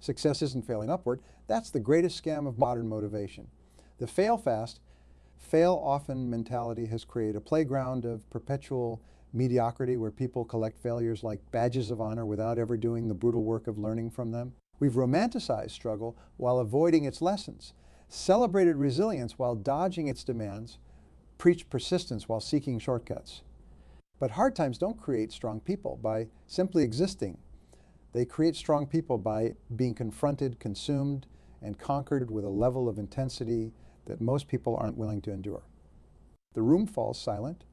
Success isn't failing upward. That's the greatest scam of modern motivation. The fail fast, fail often mentality has created a playground of perpetual mediocrity where people collect failures like badges of honor without ever doing the brutal work of learning from them. We've romanticized struggle while avoiding its lessons, celebrated resilience while dodging its demands, preached persistence while seeking shortcuts. But hard times don't create strong people by simply existing. They create strong people by being confronted, consumed, and conquered with a level of intensity that most people aren't willing to endure. The room falls silent.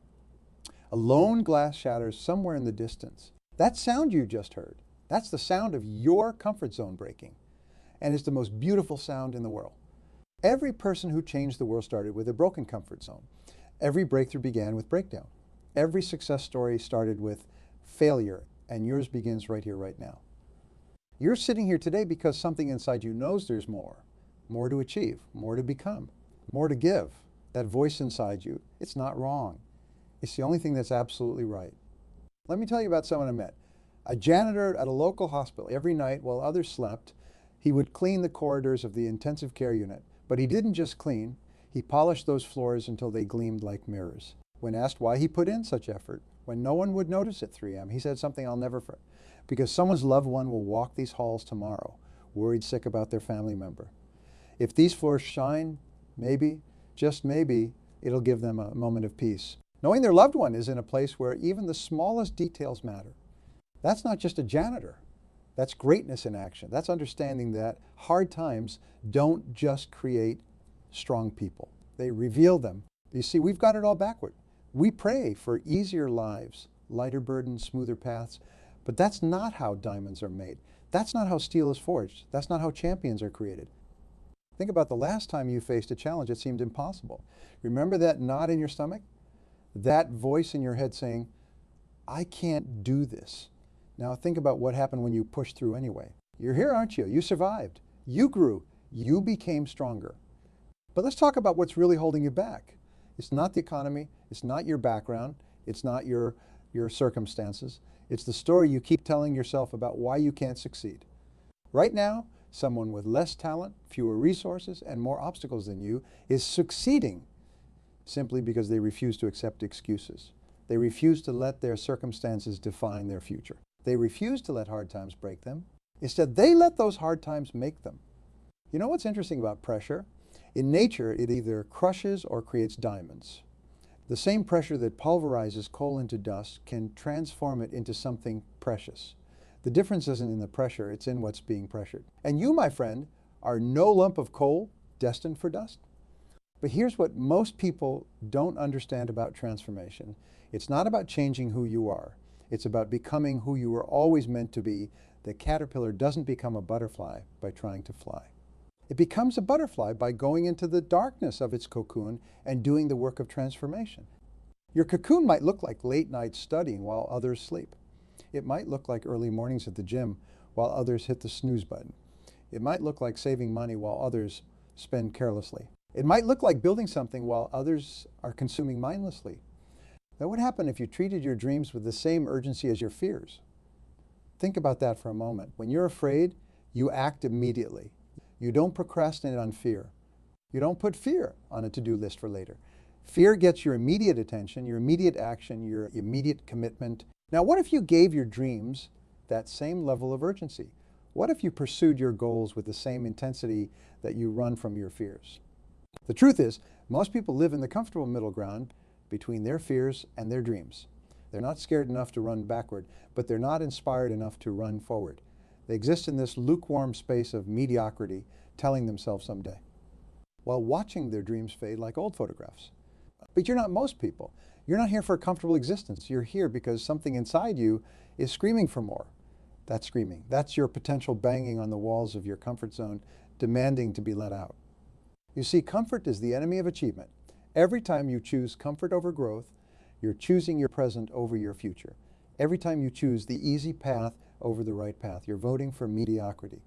A lone glass shatters somewhere in the distance. That sound you just heard, that's the sound of your comfort zone breaking. And it's the most beautiful sound in the world. Every person who changed the world started with a broken comfort zone. Every breakthrough began with breakdown. Every success story started with failure, and yours begins right here, right now. You're sitting here today because something inside you knows there's more to achieve, more to become, more to give. That voice inside you, it's not wrong. It's the only thing that's absolutely right. Let me tell you about someone I met. A janitor at a local hospital. Every night while others slept, he would clean the corridors of the intensive care unit. But he didn't just clean, he polished those floors until they gleamed like mirrors. When asked why he put in such effort, when no one would notice at 3 a.m., he said something I'll never forget. Because someone's loved one will walk these halls tomorrow, worried sick about their family member. If these floors shine, maybe, just maybe, it'll give them a moment of peace. Knowing their loved one is in a place where even the smallest details matter. That's not just a janitor. That's greatness in action. That's understanding that hard times don't just create strong people. They reveal them. You see, we've got it all backward. We pray for easier lives, lighter burdens, smoother paths, but that's not how diamonds are made. That's not how steel is forged. That's not how champions are created. Think about the last time you faced a challenge that seemed impossible. Remember that knot in your stomach? That voice in your head saying, I can't do this. Now think about what happened when you pushed through anyway. You're here, aren't you? You survived. You grew. You became stronger. But let's talk about what's really holding you back. It's not the economy. It's not your background. It's not your circumstances. It's the story you keep telling yourself about why you can't succeed. Right now, someone with less talent, fewer resources, and more obstacles than you is succeeding simply because they refuse to accept excuses. They refuse to let their circumstances define their future. They refuse to let hard times break them. Instead, they let those hard times make them. You know what's interesting about pressure? In nature, it either crushes or creates diamonds. The same pressure that pulverizes coal into dust can transform it into something precious. The difference isn't in the pressure, it's in what's being pressured. And you, my friend, are no lump of coal destined for dust. But here's what most people don't understand about transformation. It's not about changing who you are. It's about becoming who you were always meant to be. The caterpillar doesn't become a butterfly by trying to fly. It becomes a butterfly by going into the darkness of its cocoon and doing the work of transformation. Your cocoon might look like late nights studying while others sleep. It might look like early mornings at the gym while others hit the snooze button. It might look like saving money while others spend carelessly. It might look like building something while others are consuming mindlessly. Now, what would happen if you treated your dreams with the same urgency as your fears? Think about that for a moment. When you're afraid, you act immediately. You don't procrastinate on fear. You don't put fear on a to-do list for later. Fear gets your immediate attention, your immediate action, your immediate commitment. Now, what if you gave your dreams that same level of urgency? What if you pursued your goals with the same intensity that you run from your fears? The truth is, most people live in the comfortable middle ground between their fears and their dreams. They're not scared enough to run backward, but they're not inspired enough to run forward. They exist in this lukewarm space of mediocrity, telling themselves someday, while watching their dreams fade like old photographs. But you're not most people. You're not here for a comfortable existence. You're here because something inside you is screaming for more. That's screaming. That's your potential banging on the walls of your comfort zone, demanding to be let out. You see, comfort is the enemy of achievement. Every time you choose comfort over growth, you're choosing your present over your future. Every time you choose the easy path over the right path, you're voting for mediocrity.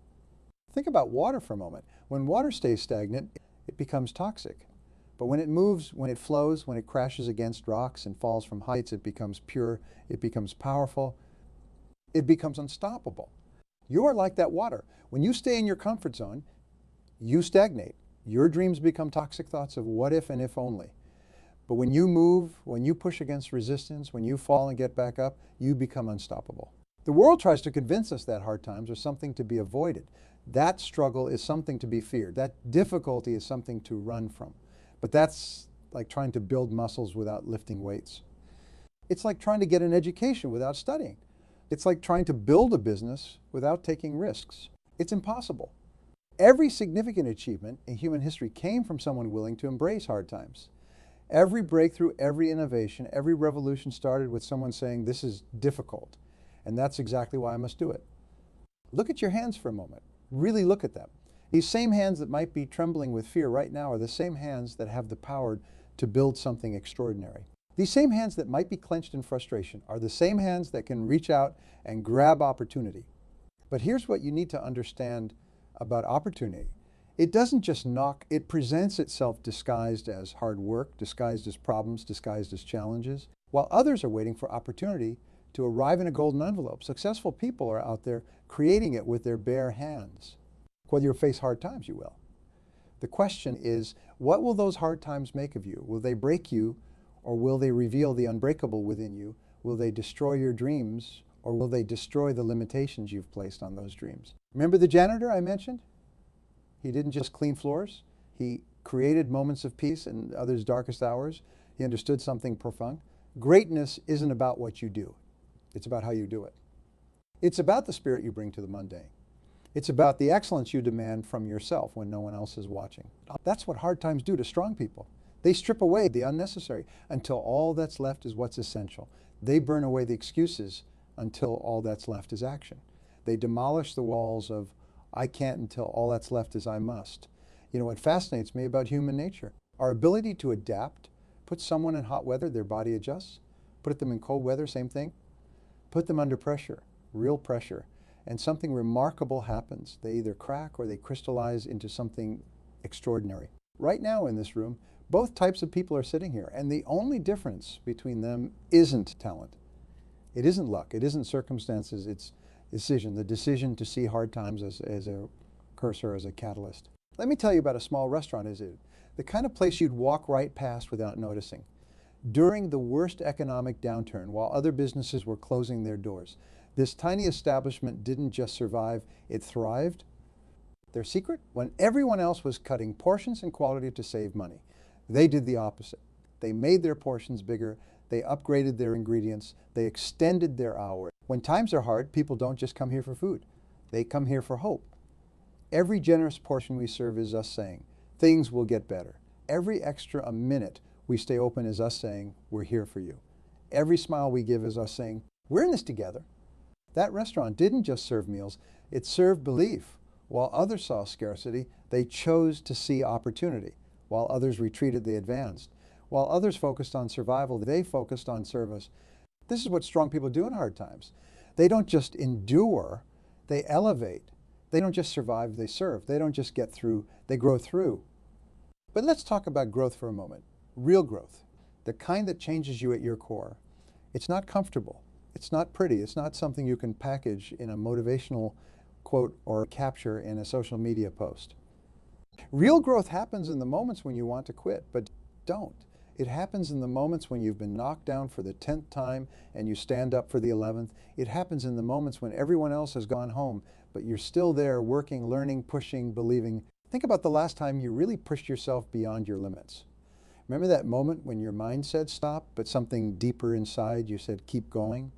Think about water for a moment. When water stays stagnant, it becomes toxic. But when it moves, when it flows, when it crashes against rocks and falls from heights, it becomes pure, it becomes powerful, it becomes unstoppable. You are like that water. When you stay in your comfort zone, you stagnate. Your dreams become toxic thoughts of what if and if only. But when you move, when you push against resistance, when you fall and get back up, you become unstoppable. The world tries to convince us that hard times are something to be avoided. That struggle is something to be feared. That difficulty is something to run from. But that's like trying to build muscles without lifting weights. It's like trying to get an education without studying. It's like trying to build a business without taking risks. It's impossible. Every significant achievement in human history came from someone willing to embrace hard times. Every breakthrough, every innovation, every revolution started with someone saying, this is difficult, and that's exactly why I must do it. Look at your hands for a moment. Really look at them. These same hands that might be trembling with fear right now are the same hands that have the power to build something extraordinary. These same hands that might be clenched in frustration are the same hands that can reach out and grab opportunity. But here's what you need to understand about opportunity. It doesn't just knock, it presents itself disguised as hard work, disguised as problems, disguised as challenges, while others are waiting for opportunity to arrive in a golden envelope. Successful people are out there creating it with their bare hands. Whether you face hard times, you will. The question is, what will those hard times make of you? Will they break you, or will they reveal the unbreakable within you? Will they destroy your dreams, or will they destroy the limitations you've placed on those dreams? Remember the janitor I mentioned? He didn't just clean floors. He created moments of peace in others' darkest hours. He understood something profound. Greatness isn't about what you do. It's about how you do it. It's about the spirit you bring to the mundane. It's about the excellence you demand from yourself when no one else is watching. That's what hard times do to strong people. They strip away the unnecessary until all that's left is what's essential. They burn away the excuses until all that's left is action. They demolish the walls of I can't until all that's left is I must. You know what fascinates me about human nature? Our ability to adapt. Put someone in hot weather, their body adjusts. Put them in cold weather, same thing. Put them under pressure, real pressure, and something remarkable happens. They either crack or they crystallize into something extraordinary. Right now in this room, both types of people are sitting here, and the only difference between them isn't talent. It isn't luck, it isn't circumstances, it's decision, the decision to see hard times as a cursor, as a catalyst. Let me tell you about a small restaurant, is it? The kind of place you'd walk right past without noticing. During the worst economic downturn, while other businesses were closing their doors, this tiny establishment didn't just survive, it thrived. Their secret? When everyone else was cutting portions and quality to save money, they did the opposite. They made their portions bigger, they upgraded their ingredients, they extended their hours. When times are hard, people don't just come here for food. They come here for hope. Every generous portion we serve is us saying, things will get better. Every extra a minute we stay open is us saying, we're here for you. Every smile we give is us saying, we're in this together. That restaurant didn't just serve meals, it served belief. While others saw scarcity, they chose to see opportunity. While others retreated, they advanced. While others focused on survival, they focused on service. This is what strong people do in hard times. They don't just endure, they elevate. They don't just survive, they serve. They don't just get through, they grow through. But let's talk about growth for a moment. Real growth, the kind that changes you at your core. It's not comfortable. It's not pretty. It's not something you can package in a motivational quote or capture in a social media post. Real growth happens in the moments when you want to quit, but don't. It happens in the moments when you've been knocked down for the 10th time and you stand up for the 11th. It happens in the moments when everyone else has gone home, but you're still there working, learning, pushing, believing. Think about the last time you really pushed yourself beyond your limits. Remember that moment when your mind said stop, but something deeper inside you said keep going?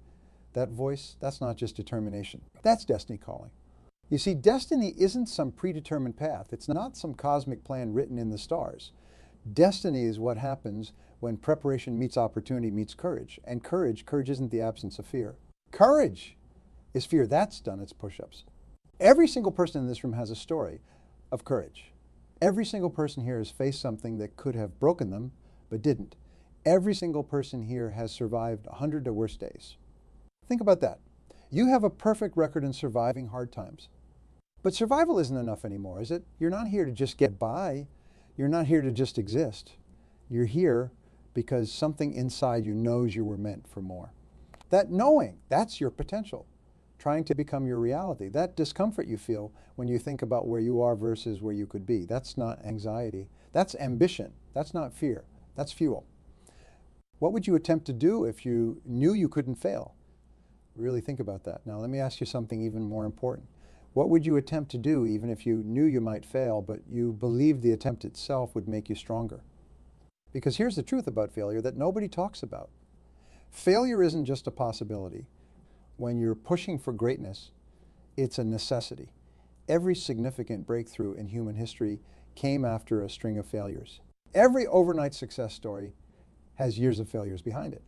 That voice, that's not just determination. That's destiny calling. You see, destiny isn't some predetermined path. It's not some cosmic plan written in the stars. Destiny is what happens when preparation meets opportunity meets courage. And courage isn't the absence of fear. Courage is fear that's done its push-ups. Every single person in this room has a story of courage. Every single person here has faced something that could have broken them, but didn't. Every single person here has survived 100 or worse days. Think about that. You have a perfect record in surviving hard times. But survival isn't enough anymore, is it? You're not here to just get by. You're not here to just exist. You're here because something inside you knows you were meant for more. That knowing, that's your potential. trying to become your reality. That discomfort you feel when you think about where you are versus where you could be, that's not anxiety. That's ambition. That's not fear. That's fuel. What would you attempt to do if you knew you couldn't fail? Really think about that. Now, let me ask you something even more important. What would you attempt to do even if you knew you might fail, but you believed the attempt itself would make you stronger? Because here's the truth about failure that nobody talks about. Failure isn't just a possibility. When you're pushing for greatness, it's a necessity. Every significant breakthrough in human history came after a string of failures. Every overnight success story has years of failures behind it.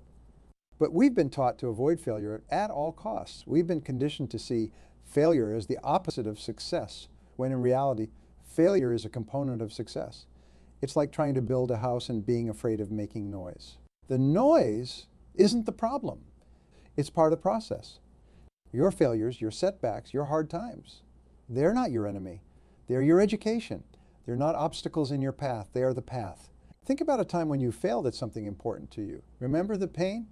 But we've been taught to avoid failure at all costs. We've been conditioned to see failure as the opposite of success, when in reality, failure is a component of success. It's like trying to build a house and being afraid of making noise. The noise isn't the problem. It's part of the process. Your failures, your setbacks, your hard times, they're not your enemy. They're your education. They're not obstacles in your path. They are the path. Think about a time when you failed at something important to you. Remember the pain,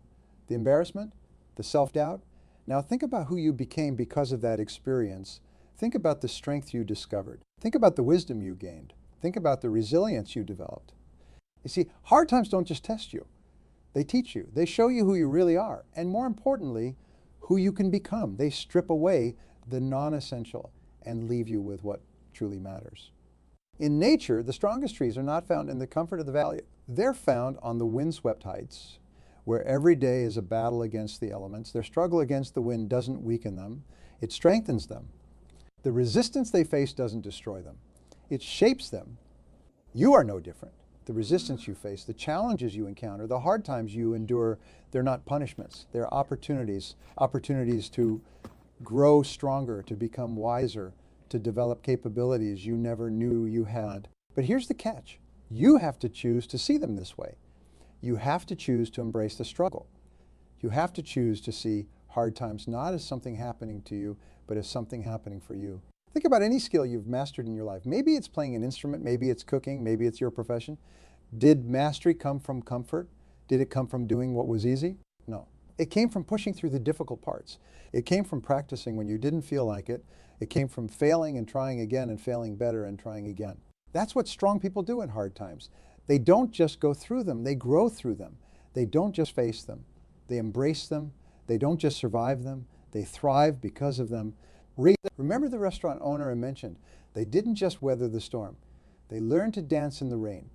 the embarrassment, the self-doubt? Now think about who you became because of that experience. Think about the strength you discovered. Think about the wisdom you gained. Think about the resilience you developed. You see, hard times don't just test you. They teach you. They show you who you really are. And more importantly, who you can become. They strip away the non-essential and leave you with what truly matters. In nature, the strongest trees are not found in the comfort of the valley. They're found on the windswept heights, where every day is a battle against the elements. Their struggle against the wind doesn't weaken them. It strengthens them. The resistance they face doesn't destroy them. It shapes them. You are no different. The resistance you face, the challenges you encounter, the hard times you endure, they're not punishments. They're opportunities to grow stronger, to become wiser, to develop capabilities you never knew you had. But here's the catch. You have to choose to see them this way. You have to choose to embrace the struggle. You have to choose to see hard times not as something happening to you, but as something happening for you. Think about any skill you've mastered in your life. Maybe it's playing an instrument, maybe it's cooking, maybe it's your profession. Did mastery come from comfort? Did it come from doing what was easy? No. It came from pushing through the difficult parts. It came from practicing when you didn't feel like it. It came from failing and trying again and failing better and trying again. That's what strong people do in hard times. They don't just go through them, they grow through them. They don't just face them. They embrace them. They don't just survive them. They thrive because of them. Remember the restaurant owner I mentioned. They didn't just weather the storm. They learned to dance in the rain.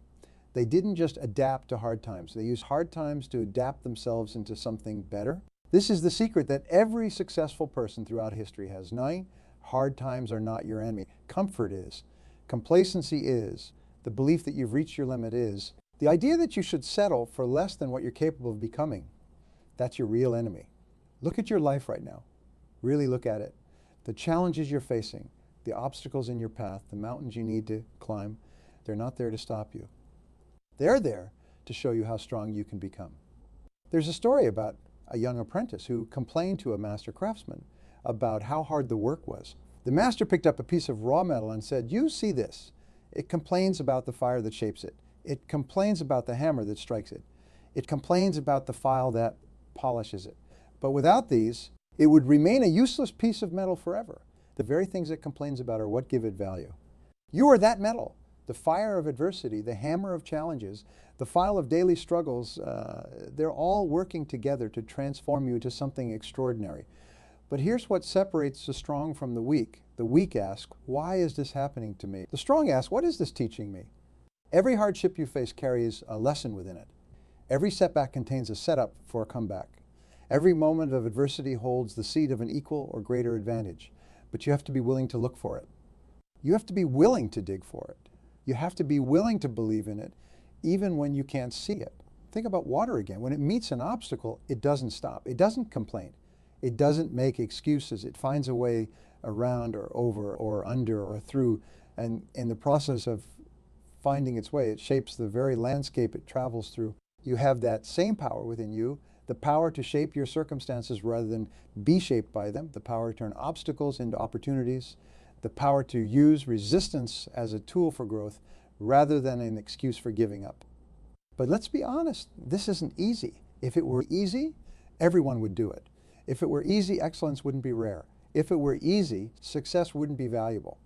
They didn't just adapt to hard times. They used hard times to adapt themselves into something better. This is the secret that every successful person throughout history has. Knowing hard times are not your enemy. Comfort is. Complacency is. The belief that you've reached your limit is. The idea that you should settle for less than what you're capable of becoming, that's your real enemy. Look at your life right now. Really look at it. The challenges you're facing, the obstacles in your path, the mountains you need to climb, they're not there to stop you. They're there to show you how strong you can become. There's a story about a young apprentice who complained to a master craftsman about how hard the work was. The master picked up a piece of raw metal and said, "You see this. It complains about the fire that shapes it. It complains about the hammer that strikes it. It complains about the file that polishes it. But without these, it would remain a useless piece of metal forever. The very things it complains about are what give it value. You are that metal, the fire of adversity, the hammer of challenges, the file of daily struggles. They're all working together to transform you to something extraordinary. But here's what separates the strong from the weak. The weak ask, why is this happening to me? The strong ask, what is this teaching me? Every hardship you face carries a lesson within it. Every setback contains a setup for a comeback. Every moment of adversity holds the seed of an equal or greater advantage, but you have to be willing to look for it. You have to be willing to dig for it. You have to be willing to believe in it, even when you can't see it. Think about water again. When it meets an obstacle, it doesn't stop. It doesn't complain. It doesn't make excuses. It finds a way around or over or under or through, and in the process of finding its way, it shapes the very landscape it travels through. You have that same power within you, the power to shape your circumstances rather than be shaped by them, the power to turn obstacles into opportunities, the power to use resistance as a tool for growth rather than an excuse for giving up. But let's be honest, this isn't easy. If it were easy, everyone would do it. If it were easy, excellence wouldn't be rare. If it were easy, success wouldn't be valuable.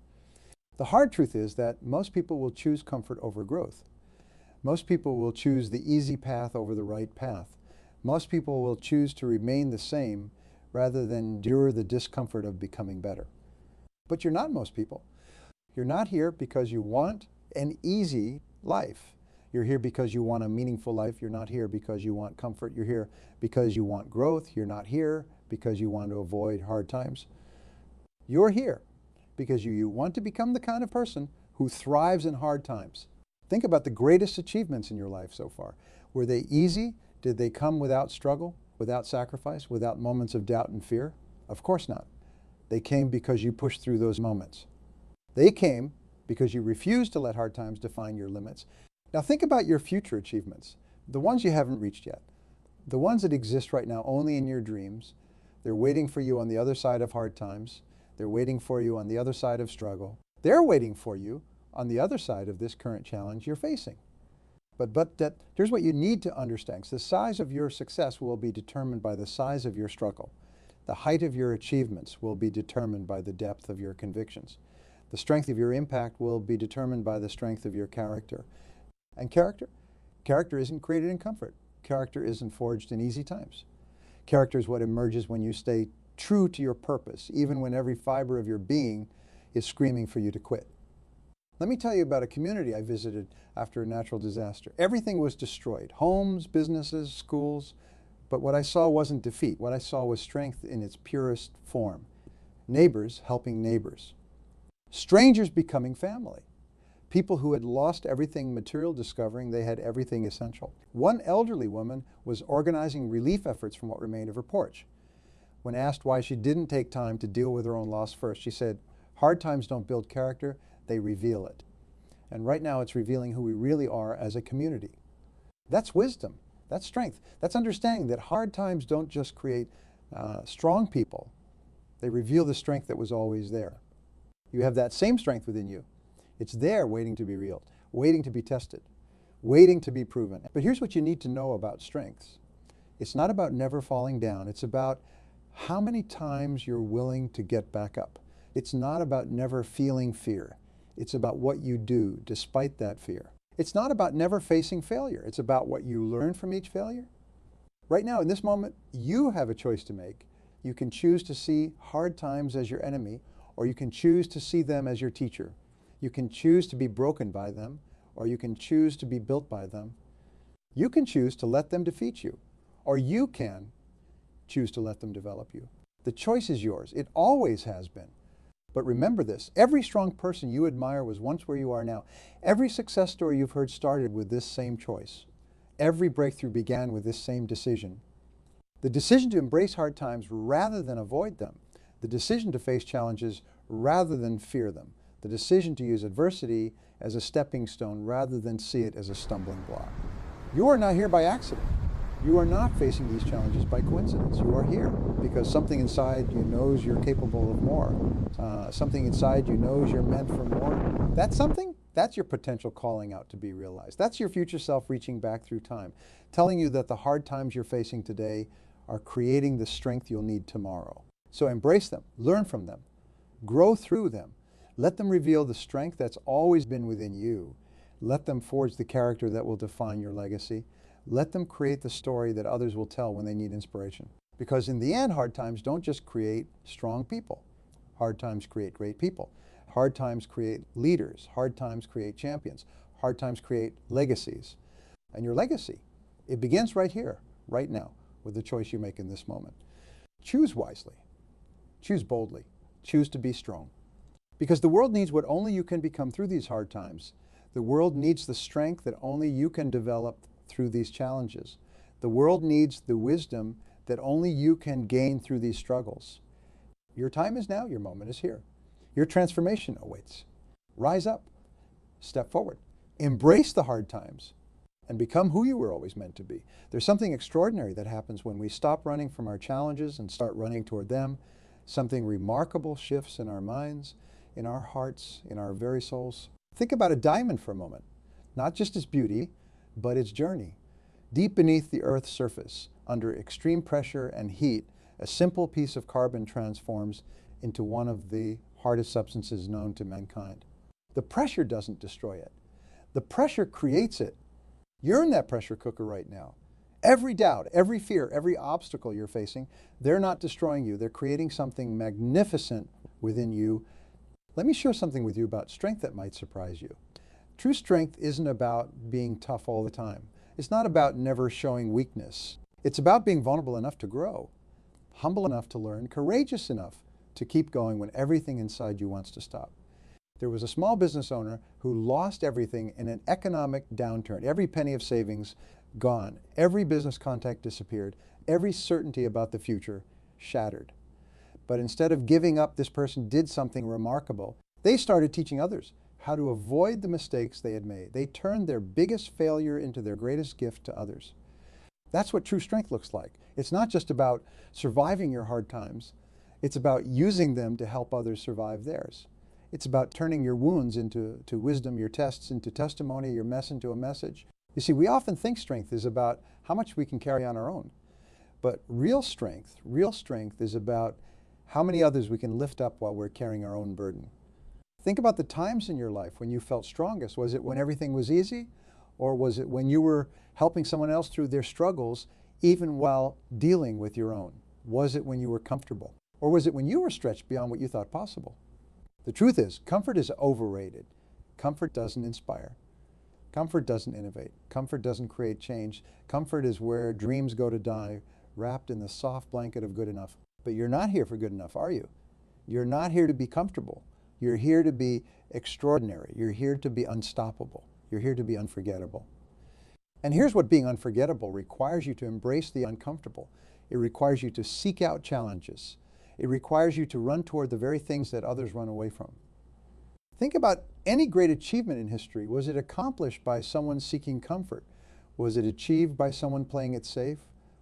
The hard truth is that most people will choose comfort over growth. Most people will choose the easy path over the right path. Most people will choose to remain the same rather than endure the discomfort of becoming better. But you're not most people. You're not here because you want an easy life. You're here because you want a meaningful life. You're not here because you want comfort. You're here because you want growth. You're not here because you want to avoid hard times. You're here because you want to become the kind of person who thrives in hard times. Think about the greatest achievements in your life so far. Were they easy? Did they come without struggle, without sacrifice, without moments of doubt and fear? Of course not. They came because you pushed through those moments. They came because you refused to let hard times define your limits. Now think about your future achievements, the ones you haven't reached yet, the ones that exist right now only in your dreams. They're waiting for you on the other side of hard times. They're waiting for you on the other side of struggle. They're waiting for you on the other side of this current challenge you're facing. But here's what you need to understand. The size of your success will be determined by the size of your struggle. The height of your achievements will be determined by the depth of your convictions. The strength of your impact will be determined by the strength of your character. And character isn't created in comfort. Character isn't forged in easy times. Character is what emerges when you stay true to your purpose, even when every fiber of your being is screaming for you to quit. Let me tell you about a community I visited after a natural disaster. Everything was destroyed, homes, businesses, schools, but what I saw wasn't defeat. What I saw was strength in its purest form. Neighbors helping neighbors. Strangers becoming family. People who had lost everything material discovering they had everything essential. One elderly woman was organizing relief efforts from what remained of her porch. When asked why she didn't take time to deal with her own loss first, she said, "Hard times don't build character, they reveal it." And right now it's revealing who we really are as a community. That's wisdom. That's strength. That's understanding that hard times don't just create strong people. They reveal the strength that was always there. You have that same strength within you. It's there waiting to be revealed, waiting to be tested, waiting to be proven. But here's what you need to know about strengths. It's not about never falling down. It's about how many times you're willing to get back up. It's not about never feeling fear. It's about what you do despite that fear. It's not about never facing failure. It's about what you learn from each failure. Right now, in this moment, you have a choice to make. You can choose to see hard times as your enemy, or you can choose to see them as your teacher. You can choose to be broken by them, or you can choose to be built by them. You can choose to let them defeat you, or you can choose to let them develop you. The choice is yours. It always has been. But remember this, every strong person you admire was once where you are now. Every success story you've heard started with this same choice. Every breakthrough began with this same decision. The decision to embrace hard times rather than avoid them. The decision to face challenges rather than fear them. The decision to use adversity as a stepping stone rather than see it as a stumbling block. You are not here by accident. You are not facing these challenges by coincidence. You are here because something inside you knows you're capable of more. Something inside you knows you're meant for more. That something, that's your potential calling out to be realized. That's your future self reaching back through time, telling you that the hard times you're facing today are creating the strength you'll need tomorrow. So embrace them, learn from them, grow through them. Let them reveal the strength that's always been within you. Let them forge the character that will define your legacy. Let them create the story that others will tell when they need inspiration. Because in the end, hard times don't just create strong people. Hard times create great people. Hard times create leaders. Hard times create champions. Hard times create legacies. And your legacy, it begins right here, right now, with the choice you make in this moment. Choose wisely. Choose boldly. Choose to be strong. Because the world needs what only you can become through these hard times. The world needs the strength that only you can develop through these challenges. The world needs the wisdom that only you can gain through these struggles. Your time is now, your moment is here. Your transformation awaits. Rise up, step forward, embrace the hard times, and become who you were always meant to be. There's something extraordinary that happens when we stop running from our challenges and start running toward them. Something remarkable shifts in our minds, in our hearts, in our very souls. Think about a diamond for a moment, not just its beauty, but its journey. Deep beneath the Earth's surface, under extreme pressure and heat, a simple piece of carbon transforms into one of the hardest substances known to mankind. The pressure doesn't destroy it. The pressure creates it. You're in that pressure cooker right now. Every doubt, every fear, every obstacle you're facing, they're not destroying you. They're creating something magnificent within you. Let me share something with you about strength that might surprise you. True strength isn't about being tough all the time. It's not about never showing weakness. It's about being vulnerable enough to grow, humble enough to learn, courageous enough to keep going when everything inside you wants to stop. There was a small business owner who lost everything in an economic downturn. Every penny of savings gone. Every business contact disappeared. Every certainty about the future shattered. But instead of giving up, this person did something remarkable. They started teaching others how to avoid the mistakes they had made. They turned their biggest failure into their greatest gift to others. That's what true strength looks like. It's not just about surviving your hard times. It's about using them to help others survive theirs. It's about turning your wounds into wisdom, your tests into testimony, your mess into a message. You see, we often think strength is about how much we can carry on our own. But real strength is about how many others we can lift up while we're carrying our own burden. Think about the times in your life when you felt strongest. Was it when everything was easy? Or was it when you were helping someone else through their struggles, even while dealing with your own? Was it when you were comfortable? Or was it when you were stretched beyond what you thought possible? The truth is, comfort is overrated. Comfort doesn't inspire. Comfort doesn't innovate. Comfort doesn't create change. Comfort is where dreams go to die, wrapped in the soft blanket of good enough. But you're not here for good enough, are you? You're not here to be comfortable. You're here to be extraordinary. You're here to be unstoppable. You're here to be unforgettable. And here's what being unforgettable requires you to embrace the uncomfortable. It requires you to seek out challenges. It requires you to run toward the very things that others run away from. Think about any great achievement in history. Was it accomplished by someone seeking comfort? Was it achieved by someone playing it safe?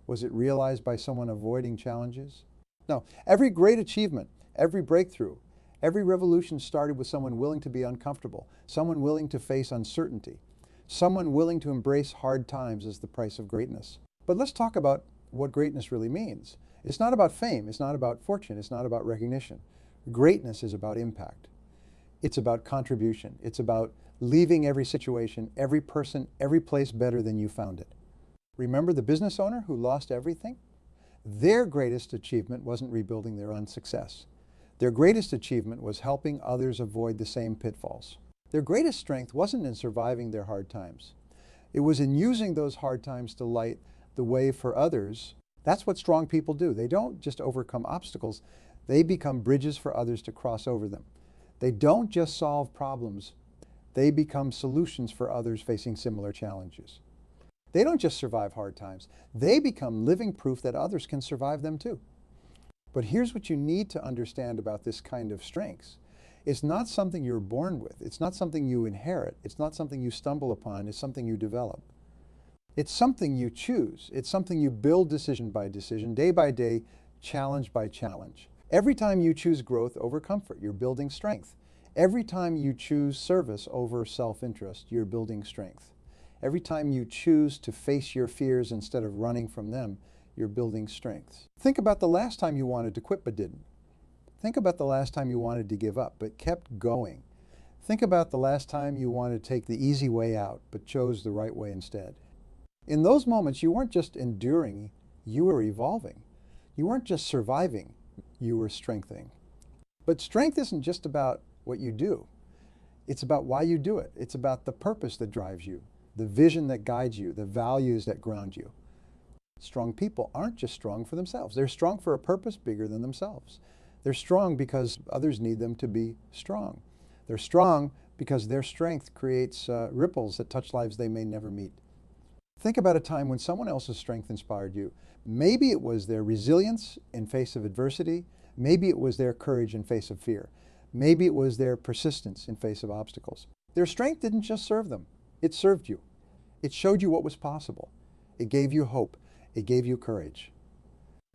Was it realized by someone avoiding challenges? No. Every great achievement, every breakthrough, every revolution started with someone willing to be uncomfortable, someone willing to face uncertainty, someone willing to embrace hard times as the price of greatness. But let's talk about what greatness really means. It's not about fame. It's not about fortune. It's not about recognition. Greatness is about impact. It's about contribution. It's about leaving every situation, every person, every place better than you found it. Remember the business owner who lost everything? Their greatest achievement wasn't rebuilding their own success. Their greatest achievement was helping others avoid the same pitfalls. Their greatest strength wasn't in surviving their hard times. It was in using those hard times to light the way for others. That's what strong people do. They don't just overcome obstacles. They become bridges for others to cross over them. They don't just solve problems. They become solutions for others facing similar challenges. They don't just survive hard times. They become living proof that others can survive them too. But here's what you need to understand about this kind of strengths. It's not something you're born with. It's not something you inherit. It's not something you stumble upon. It's something you develop. It's something you choose. It's something you build decision by decision, day by day, challenge by challenge. Every time you choose growth over comfort, you're building strength. Every time you choose service over self-interest, you're building strength. Every time you choose to face your fears instead of running from them, you're building strength. Think about the last time you wanted to quit but didn't. Think about the last time you wanted to give up but kept going. Think about the last time you wanted to take the easy way out but chose the right way instead. In those moments, you weren't just enduring, you were evolving. You weren't just surviving, you were strengthening. But strength isn't just about what you do. It's about why you do it. It's about the purpose that drives you, the vision that guides you, the values that ground you. Strong people aren't just strong for themselves. They're strong for a purpose bigger than themselves. They're strong because others need them to be strong. They're strong because their strength creates ripples that touch lives they may never meet. Think about a time when someone else's strength inspired you. Maybe it was their resilience in face of adversity. Maybe it was their courage in face of fear. Maybe it was their persistence in face of obstacles. Their strength didn't just serve them. It served you. It showed you what was possible. It gave you hope. It gave you courage.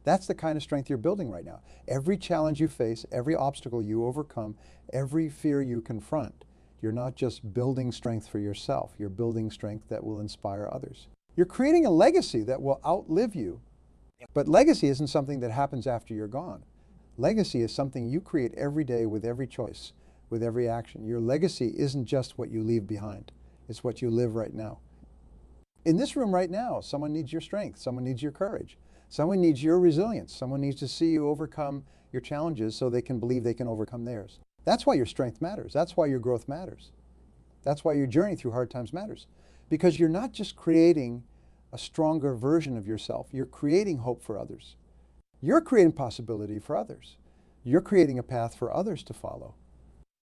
That's the kind of strength you're building right now. Every challenge you face, every obstacle you overcome, every fear you confront, you're not just building strength for yourself. You're building strength that will inspire others. You're creating a legacy that will outlive you. But legacy isn't something that happens after you're gone. Legacy is something you create every day with every choice, with every action. Your legacy isn't just what you leave behind. It's what you live right now. In this room right now, someone needs your strength. Someone needs your courage. Someone needs your resilience. Someone needs to see you overcome your challenges so they can believe they can overcome theirs. That's why your strength matters. That's why your growth matters. That's why your journey through hard times matters. Because you're not just creating a stronger version of yourself. You're creating hope for others. You're creating possibility for others. You're creating a path for others to follow.